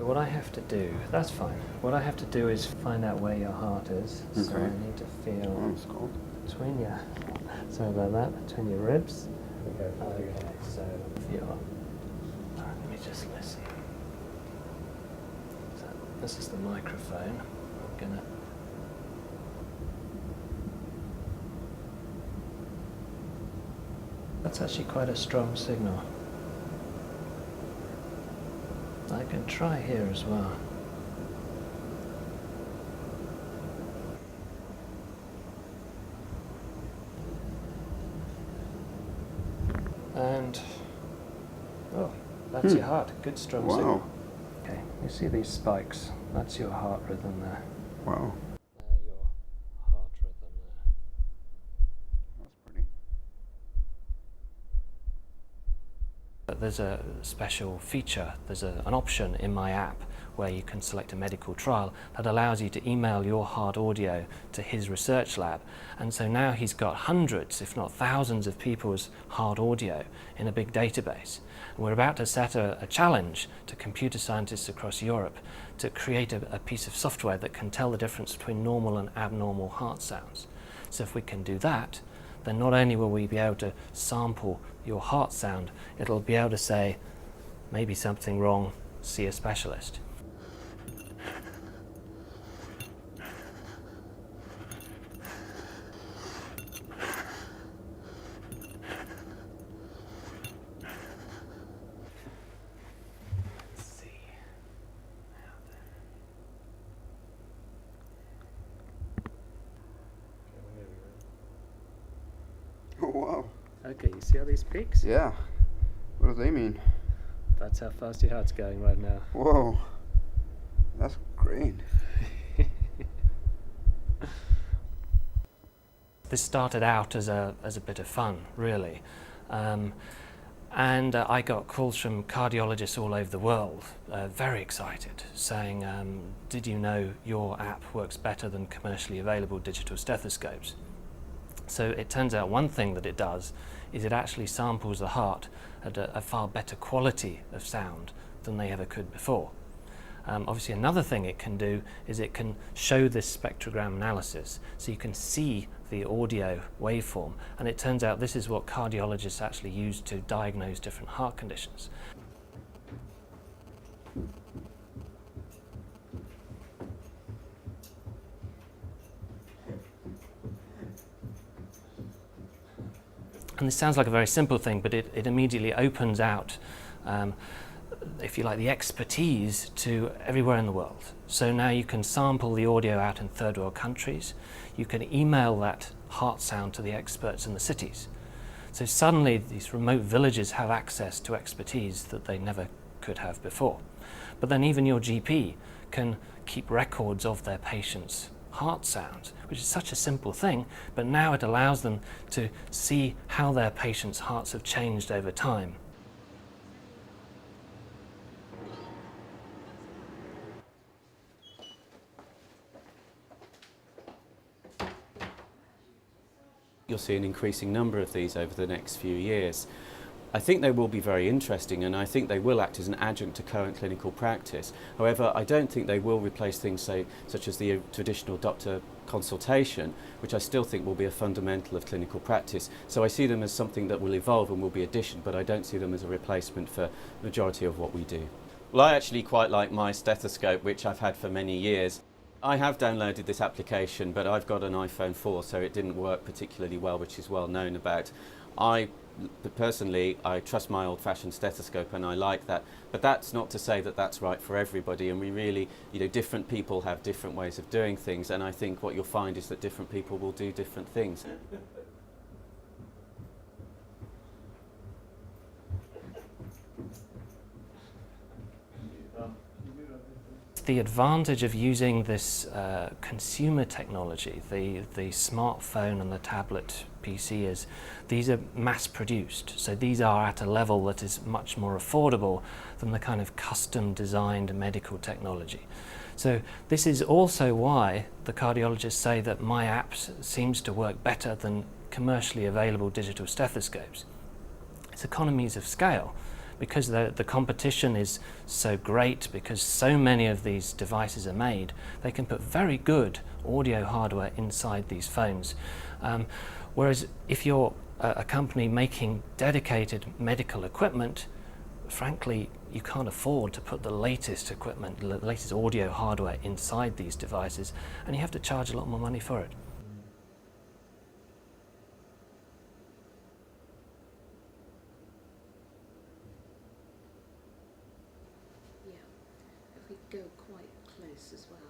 But what I have to do, that's fine. What I have to do is find out where your heart is. Okay. So I need to feel between your, sorry about that, between your ribs. Okay, so feel, let me just listen. So this is the microphone. I'm gonna, that's actually quite a strong signal. I can try here as well. And, oh, that's your heart. Good strong signal. Okay, you see these spikes? That's your heart rhythm there. Wow. Your heart rhythm there. That's pretty. There's a special feature, there's an option in my app where you can select a medical trial that allows you to email your heart audio to his research lab. And so now he's got hundreds, if not thousands of people's heart audio in a big database. And we're about to set a challenge to computer scientists across Europe to create a piece of software that can tell the difference between normal and abnormal heart sounds. So if we can do that, then not only will we be able to sample your heart sound, it'll be able to say, maybe something wrong, see a specialist. Let's see. Oh, wow. Okay, you see all these peaks? Yeah. What do they mean? That's how fast your heart's going right now. Whoa. That's great. This started out as a bit of fun, really. And I got calls from cardiologists all over the world, very excited, saying, did you know your app works better than commercially available digital stethoscopes? So it turns out one thing that it does is it actually samples the heart at a far better quality of sound than they ever could before. Obviously another thing it can do is it can show this spectrogram analysis, so you can see the audio waveform, and it turns out this is what cardiologists actually use to diagnose different heart conditions. And this sounds like a very simple thing, but it immediately opens out, if you like, the expertise to everywhere in the world. So now you can sample the audio out in third world countries. You can email that heart sound to the experts in the cities. So suddenly these remote villages have access to expertise that they never could have before. But then even your GP can keep records of their patients' heart sounds, which is such a simple thing, but now it allows them to see how their patients' hearts have changed over time. You'll see an increasing number of these over the next few years. I think they will be very interesting, and I think they will act as an adjunct to current clinical practice. However, I don't think they will replace things such as the traditional doctor consultation, which I still think will be a fundamental of clinical practice. So I see them as something that will evolve and will be addition, but I don't see them as a replacement for the majority of what we do. Well, I actually quite like my stethoscope, which I've had for many years. I have downloaded this application, but I've got an iPhone 4, so it didn't work particularly well, which is well known about. Personally, I trust my old-fashioned stethoscope and I like that, but that's not to say that that's right for everybody, and we really, different people have different ways of doing things, and I think what you'll find is that different people will do different things. The advantage of using this consumer technology, the smartphone and the tablet PC, is these are mass produced. So these are at a level that is much more affordable than the kind of custom designed medical technology. So this is also why the cardiologists say that my app seems to work better than commercially available digital stethoscopes. It's economies of scale. because the competition is so great, because so many of these devices are made, they can put very good audio hardware inside these phones. Whereas if you're a company making dedicated medical equipment, frankly, you can't afford to put the latest equipment, the latest audio hardware inside these devices, and you have to charge a lot more money for it. Yeah, if we go quite close as well.